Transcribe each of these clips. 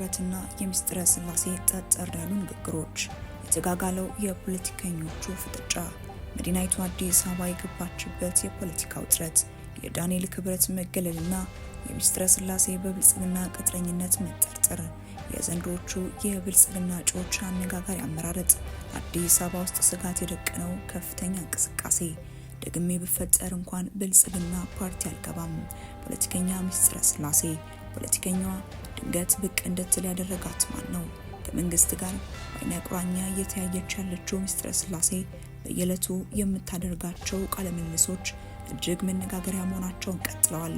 ክብረትና የሚስጥረ ስላሴ ጠጠር ያሉ ንግግሮች፣ የተጋጋለው የፖለቲከኞቹ ፍጥጫ፣ መዲናይቱ አዲስ አበባ የገባችበት የፖለቲካ ውጥረት፣ የዳንኤል ክብረት መገለልና የሚስጥረ ስላሴ በብልጽግና ቅጥረኝነት መጠርጠር፣ የዘንድሮቹ የብልጽግና እጩዎች አነጋጋሪ አመራረጥ፣ አዲስ አበባ ውስጥ ስጋት የደቀነው ከፍተኛ እንቅስቃሴ፣ ደግሜ ብፈጠር እንኳን ብልጽግና ፓርቲ አልገባም፣ ፖለቲከኛ ሚስጥረ ስላሴ፣ ፖለቲከኛዋ ድንገት ብቅ እንድትል ያደረጋት ማን ነው? ከመንግስት ጋር በአይነ ቁራኛ እየተያየች ያለችው ሚስጥረ ስላሴ በየዕለቱ የምታደርጋቸው ቃለ ምልልሶች እጅግ መነጋገሪያ መሆናቸውን ቀጥለዋል።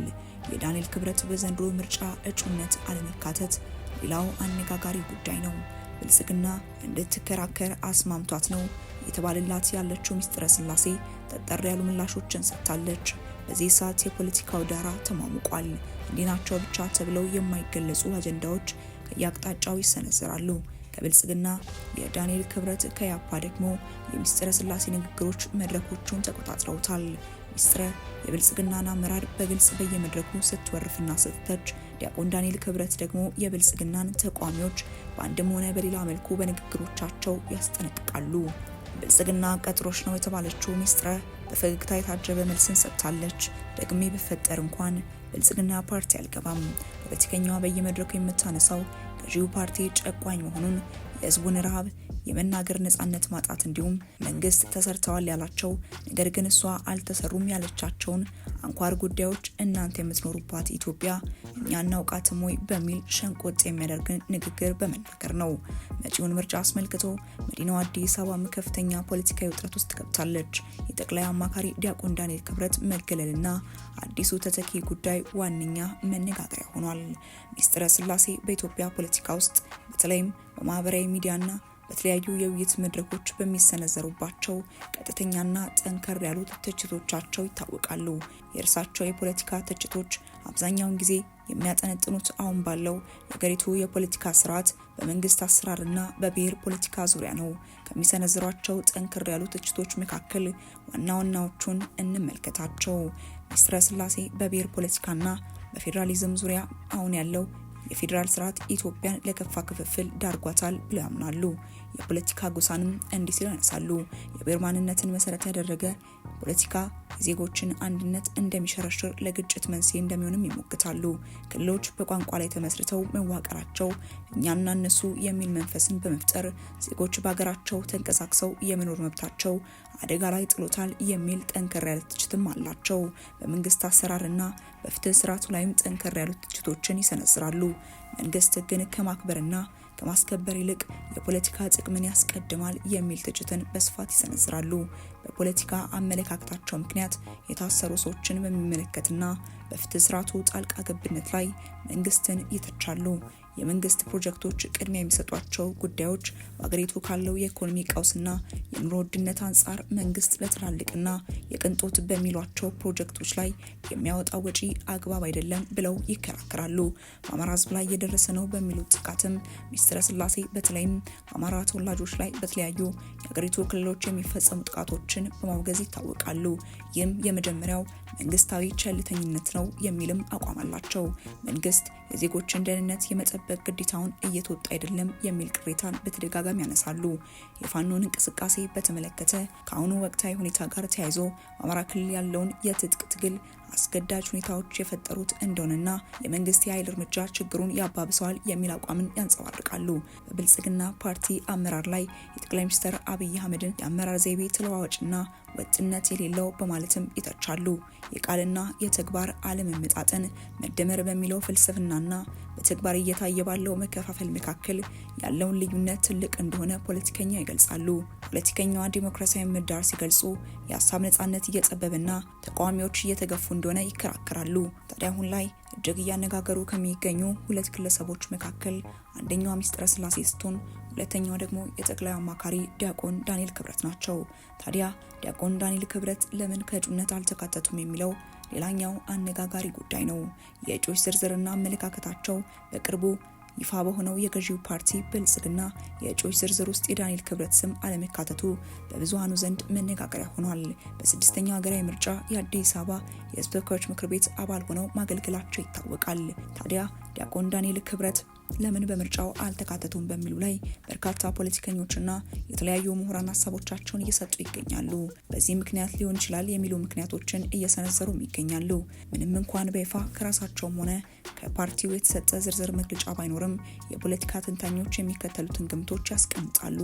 የዳንኤል ክብረት በዘንድሮ ምርጫ እጩነት አለመካተት ሌላው አነጋጋሪ ጉዳይ ነው። ብልጽግና እንድትከራከር አስማምቷት ነው የተባለላት ያለችው ሚስጥረ ስላሴ ጠጠር ያሉ ምላሾችን ሰጥታለች። በዚህ ሰዓት የፖለቲካው ዳራ ተሟሙቋል። እንዲህ ናቸው ብቻ ተብለው የማይገለጹ አጀንዳዎች ከየአቅጣጫው ይሰነዘራሉ። ከብልጽግና የዳንኤል ክብረት፣ ከያፓ ደግሞ የሚስጥረ ስላሴ ንግግሮች መድረኮቹን ተቆጣጥረውታል። ሚስጥረ የብልጽግናን አመራር በግልጽ በየመድረኩ ስትወርፍና ስትተች፣ ዲያቆን ዳንኤል ክብረት ደግሞ የብልጽግናን ተቋሚዎች በአንድም ሆነ በሌላ መልኩ በንግግሮቻቸው ያስጠነቅቃሉ። ብልጽግና ቀጥሮች ነው የተባለችው ሚስጥረ በፈገግታ የታጀበ መልስን ሰጥታለች። ደግሜ ብፈጠር እንኳን ብልጽግና ፓርቲ አልገባም። ፖለቲከኛዋ በየመድረኩ የምታነሳው ገዢው ፓርቲ ጨቋኝ መሆኑን፣ የህዝቡን ረሃብ፣ የመናገር ነጻነት ማጣት እንዲሁም መንግስት ተሰርተዋል ያላቸው ነገር ግን እሷ አልተሰሩም ያለቻቸውን አንኳር ጉዳዮች እናንተ የምትኖሩባት ኢትዮጵያ እኛ እናውቃትም ወይ በሚል ሸንቆጥ የሚያደርግ ንግግር በመናገር ነው። መጪውን ምርጫ አስመልክቶ መዲናዋ አዲስ አበባ ከፍተኛ ፖለቲካዊ ውጥረት ውስጥ ገብታለች። የጠቅላይ አማካሪ ዲያቆን ዳንኤል ክብረት መገለልና አዲሱ ተተኪ ጉዳይ ዋነኛ መነጋገሪያ ሆኗል። ሚስጥረ ስላሴ በኢትዮጵያ ፖለቲካ ውስጥ በተለይም በማህበራዊ ሚዲያና በተለያዩ የውይይት መድረኮች በሚሰነዘሩባቸው ቀጥተኛና ጠንከር ያሉ ትችቶቻቸው ይታወቃሉ። የእርሳቸው የፖለቲካ ትችቶች አብዛኛውን ጊዜ የሚያጠነጥኑት አሁን ባለው የሀገሪቱ የፖለቲካ ስርዓት በመንግስት አሰራርና በብሔር ፖለቲካ ዙሪያ ነው። ከሚሰነዝሯቸው ጠንከር ያሉ ትችቶች መካከል ዋና ዋናዎቹን እንመልከታቸው። ሚስጥረ ስላሴ በብሔር ፖለቲካና በፌዴራሊዝም ዙሪያ አሁን ያለው የፌዴራል ስርዓት ኢትዮጵያን ለከፋ ክፍፍል ዳርጓታል ብለው ያምናሉ። የፖለቲካ ጎሳንም እንዲህ ሲሉ ያነሳሉ። የብሔር ማንነትን መሰረት ያደረገ ፖለቲካ የዜጎችን አንድነት እንደሚሸረሽር፣ ለግጭት መንስኤ እንደሚሆንም ይሞግታሉ። ክልሎች በቋንቋ ላይ ተመስርተው መዋቀራቸው እኛና እነሱ የሚል መንፈስን በመፍጠር ዜጎች በሀገራቸው ተንቀሳቅሰው የመኖር መብታቸው አደጋ ላይ ጥሎታል የሚል ጠንከር ያለ ትችትም አላቸው። በመንግስት አሰራርና በፍትህ ስርዓቱ ላይም ጠንከር ያሉ ትችቶችን ይሰነዝራሉ። መንግስት ህግን ከማክበርና ከማስከበር ይልቅ የፖለቲካ ጥቅምን ያስቀድማል የሚል ትችትን በስፋት ይሰነዝራሉ። በፖለቲካ አመለካከታቸው ምክንያት የታሰሩ ሰዎችን በሚመለከትና በፍትህ ስርዓቱ ጣልቃ ገብነት ላይ መንግስትን ይተቻሉ። የመንግስት ፕሮጀክቶች ቅድሚያ የሚሰጧቸው ጉዳዮች በአገሪቱ ካለው የኢኮኖሚ ቀውስና የኑሮ ውድነት አንጻር መንግስት ለትላልቅና የቅንጦት በሚሏቸው ፕሮጀክቶች ላይ የሚያወጣው ወጪ አግባብ አይደለም ብለው ይከራከራሉ። በአማራ ህዝብ ላይ እየደረሰ ነው በሚሉት ጥቃትም ሚስጥረ ስላሴ በተለይም በአማራ ተወላጆች ላይ በተለያዩ የአገሪቱ ክልሎች የሚፈጸሙ ጥቃቶችን በማውገዝ ይታወቃሉ። ይህም የመጀመሪያው መንግስታዊ ቸልተኝነት ነው የሚልም አቋም አላቸው። መንግስት የዜጎችን ደህንነት የመጠበቅ ግዴታውን እየተወጣ አይደለም የሚል ቅሬታን በተደጋጋሚ ያነሳሉ። የፋኖን እንቅስቃሴ በተመለከተ ከአሁኑ ወቅታዊ ሁኔታ ጋር ተያይዞ በአማራ ክልል ያለውን የትጥቅ ትግል አስገዳጅ ሁኔታዎች የፈጠሩት እንደሆነና የመንግስት የኃይል እርምጃ ችግሩን ያባብሰዋል የሚል አቋምን ያንጸባርቃሉ። በብልጽግና ፓርቲ አመራር ላይ የጠቅላይ ሚኒስትር አብይ አህመድን የአመራር ዘይቤ ተለዋዋጭና ወጥነት የሌለው በማለትም ይተቻሉ። የቃልና የተግባር አለመመጣጠን መደመር በሚለው ፍልስፍናና በተግባር እየታየ ባለው መከፋፈል መካከል ያለውን ልዩነት ትልቅ እንደሆነ ፖለቲከኛ ይገልጻሉ። ፖለቲከኛዋ ዲሞክራሲያዊ ምህዳር ሲገልጹ የሀሳብ ነጻነት እየጠበበና ተቃዋሚዎች እየተገፉ እንደሆነ ይከራከራሉ። ታዲያ አሁን ላይ እጅግ እያነጋገሩ ከሚገኙ ሁለት ግለሰቦች መካከል አንደኛዋ ሚስጥረ ስላሴ ስትሆን ሁለተኛዋ ደግሞ የጠቅላይ አማካሪ ዲያቆን ዳንኤል ክብረት ናቸው። ታዲያ ዲያቆን ዳንኤል ክብረት ለምን ከእጩነት አልተካተቱም የሚለው ሌላኛው አነጋጋሪ ጉዳይ ነው። የእጩዎች ዝርዝርና አመለካከታቸው በቅርቡ ይፋ በሆነው የገዢው ፓርቲ ብልጽግና የእጩዎች ዝርዝር ውስጥ የዳንኤል ክብረት ስም አለመካተቱ በብዙሃኑ ዘንድ መነጋገሪያ ሆኗል። በስድስተኛው ሀገራዊ ምርጫ የአዲስ አበባ የሕዝብ ተወካዮች ምክር ቤት አባል ሆነው ማገልገላቸው ይታወቃል። ታዲያ ዲያቆን ዳንኤል ክብረት ለምን በምርጫው አልተካተቱም በሚሉ ላይ በርካታ ፖለቲከኞችና የተለያዩ ምሁራን ሀሳቦቻቸውን እየሰጡ ይገኛሉ። በዚህ ምክንያት ሊሆን ይችላል የሚሉ ምክንያቶችን እየሰነዘሩም ይገኛሉ። ምንም እንኳን በይፋ ከራሳቸውም ሆነ ከፓርቲው የተሰጠ ዝርዝር መግለጫ ባይኖርም የፖለቲካ ተንታኞች የሚከተሉትን ግምቶች ያስቀምጣሉ።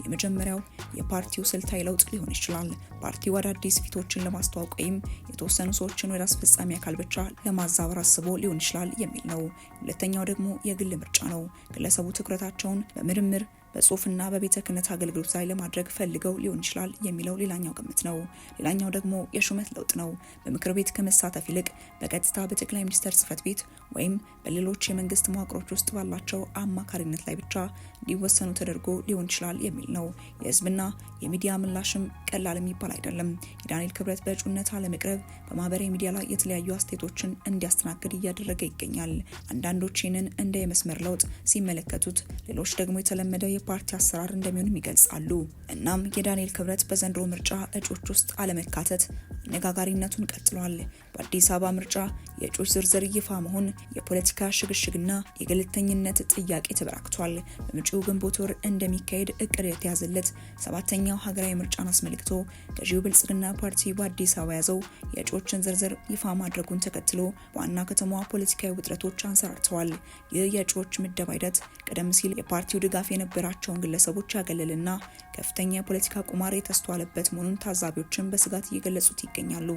የመጀመሪያው የፓርቲው ስልታዊ ለውጥ ሊሆን ይችላል። ፓርቲው አዳዲስ ፊቶችን ለማስተዋወቅ ወይም የተወሰኑ ሰዎችን ወደ አስፈጻሚ አካል ብቻ ለማዛወር አስቦ ሊሆን ይችላል የሚል ነው። ሁለተኛው ደግሞ የግል ምርጫ ነው። ግለሰቡ ትኩረታቸውን በምርምር በጽሁፍና በቤተ ክህነት አገልግሎት ላይ ለማድረግ ፈልገው ሊሆን ይችላል የሚለው ሌላኛው ግምት ነው። ሌላኛው ደግሞ የሹመት ለውጥ ነው። በምክር ቤት ከመሳተፍ ይልቅ በቀጥታ በጠቅላይ ሚኒስትር ጽህፈት ቤት ወይም በሌሎች የመንግስት መዋቅሮች ውስጥ ባላቸው አማካሪነት ላይ ብቻ እንዲወሰኑ ተደርጎ ሊሆን ይችላል የሚል ነው። የህዝብና የሚዲያ ምላሽም ቀላል የሚባል አይደለም። የዳንኤል ክብረት በእጩነት አለመቅረብ በማህበራዊ ሚዲያ ላይ የተለያዩ አስተያየቶችን እንዲያስተናግድ እያደረገ ይገኛል። አንዳንዶች ይህንን እንደ የመስመር ለውጥ ሲመለከቱት፣ ሌሎች ደግሞ የተለመደ የፓርቲ አሰራር እንደሚሆንም ይገልጻሉ። እናም የዳንኤል ክብረት በዘንድሮ ምርጫ እጩዎች ውስጥ አለመካተት አነጋጋሪነቱን ቀጥሏል። በአዲስ አበባ ምርጫ የእጩዎች ዝርዝር ይፋ መሆን የፖለቲካ ሽግሽግና የገለልተኝነት ጥያቄ ተበራክቷል። በመጪው ግንቦት ወር እንደሚካሄድ እቅድ የተያዘለት 7ኛው ሀገራዊ ምርጫን አስመልክቶ ገዢው ብልጽግና ፓርቲ በአዲስ አበባ ያዘው የእጩዎችን ዝርዝር ይፋ ማድረጉን ተከትሎ በዋና ከተማዋ ፖለቲካዊ ውጥረቶች አንሰራርተዋል። ይህ የእጩዎች ምደባ ሂደት ቀደም ሲል የፓርቲው ድጋፍ የነበራቸውን ግለሰቦች ያገለልና ከፍተኛ የፖለቲካ ቁማር የተስተዋለበት መሆኑን ታዛቢዎችን በስጋት እየገለጹት ይገኛሉ።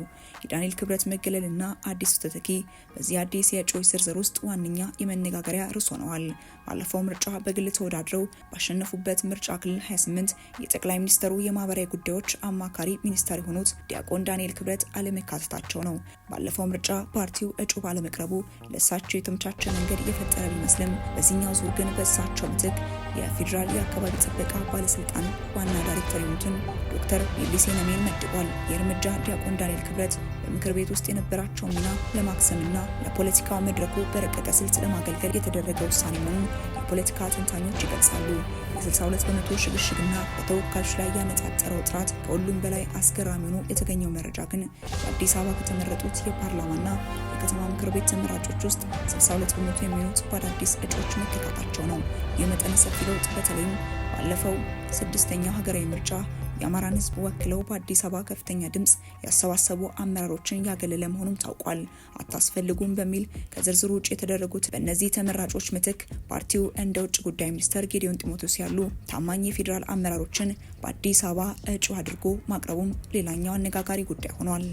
የዳንኤል ክብረት መገለልና አዲሱ ተተኪ በዚህ አዲስ የእጩዎች ዝርዝር ውስጥ ዋነኛ የመነጋገሪያ ርዕስ ሆነዋል። ባለፈው ምርጫ በግል ተወዳድረው ባሸነፉበት ምርጫ ክልል 28 የጠቅላይ ሚኒስትሩ የማህበራዊ ጉዳዮች አማካሪ ሚኒስተር የሆኑት ዲያቆን ዳንኤል ክብረት አለመካተታቸው ነው። ባለፈው ምርጫ ፓርቲው እጩ ባለመቅረቡ ለእሳቸው የተመቻቸ መንገድ የፈጠረ ቢመስልም በዚህኛው ዙር ግን በእሳቸው ምትክ የፌዴራል የአካባቢ ጥበቃ ባለስልጣን ዋና ዳይሬክተር የሆኑትን ዶክተር ሌሊሴ ነሜን መድቧል። የእርምጃ ዲያቆን ዳንኤል ክብረት በምክር ቤት ውስጥ የነበራቸው ሚና ለማክሰምና ለፖለቲካው መድረኩ በረቀቀ ስልት ለማገልገል የተደረገ ውሳኔ መሆኑን የፖለቲካ ተንታኞች ይገልጻሉ። የ62 በመቶ ሽግሽግና በተወካዮች ላይ ያነጣጠረው ጥራት ከሁሉም በላይ አስገራሚ ሆኖ የተገኘው መረጃ ግን በአዲስ አበባ ከተመረጡት የፓርላማና የከተማ ምክር ቤት ተመራጮች ውስጥ 62 በመቶ የሚሆኑት በአዳዲስ እጩዎች መተካታቸው ነው። የመጠነ ሰፊ ለውጥ በተለይም ባለፈው 6ኛው ሀገራዊ ምርጫ የአማራን ህዝብ ወክለው በአዲስ አበባ ከፍተኛ ድምጽ ያሰባሰቡ አመራሮችን ያገለለ መሆኑም ታውቋል። አታስፈልጉም በሚል ከዝርዝሩ ውጭ የተደረጉት በእነዚህ ተመራጮች ምትክ ፓርቲው እንደ ውጭ ጉዳይ ሚኒስተር ጌዲዮን ጢሞቴዎስ ያሉ ታማኝ የፌዴራል አመራሮችን በአዲስ አበባ እጩ አድርጎ ማቅረቡም ሌላኛው አነጋጋሪ ጉዳይ ሆኗል።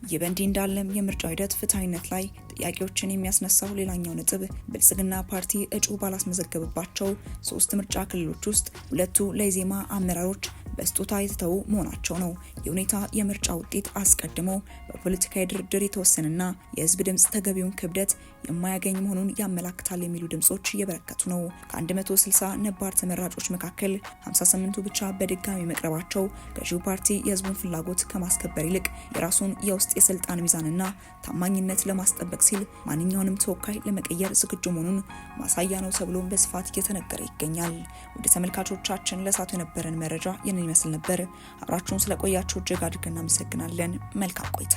ይህ በእንዲህ እንዳለም የምርጫው ሂደት ፍትሐዊነት ላይ ጥያቄዎችን የሚያስነሳው ሌላኛው ነጥብ ብልጽግና ፓርቲ እጩ ባላስመዘገበባቸው 3 ምርጫ ክልሎች ውስጥ 2ቱ ለኢዜማ አመራሮች በስጦታ የተተዉ መሆናቸው ነው። የሁኔታ የምርጫ ውጤት አስቀድሞ በፖለቲካዊ ድርድር የተወሰነና የህዝብ ድምጽ ተገቢውን ክብደት የማያገኝ መሆኑን ያመላክታል የሚሉ ድምጾች እየበረከቱ ነው። ከ160 ነባር ተመራጮች መካከል 58ቱ ብቻ በድጋሚ መቅረባቸው ገዢው ፓርቲ የህዝቡን ፍላጎት ከማስከበር ይልቅ የራሱን የውስጥ የስልጣን ሚዛንና ታማኝነት ለማስጠበቅ ሲል ማንኛውንም ተወካይ ለመቀየር ዝግጁ መሆኑን ማሳያ ነው ተብሎም በስፋት እየተነገረ ይገኛል። ወደ ተመልካቾቻችን ለሳቱ የነበረን መረጃ ይመስል ነበር። አብራችሁን ስለቆያችሁ እጅግ አድርገን እናመሰግናለን። መልካም ቆይታ።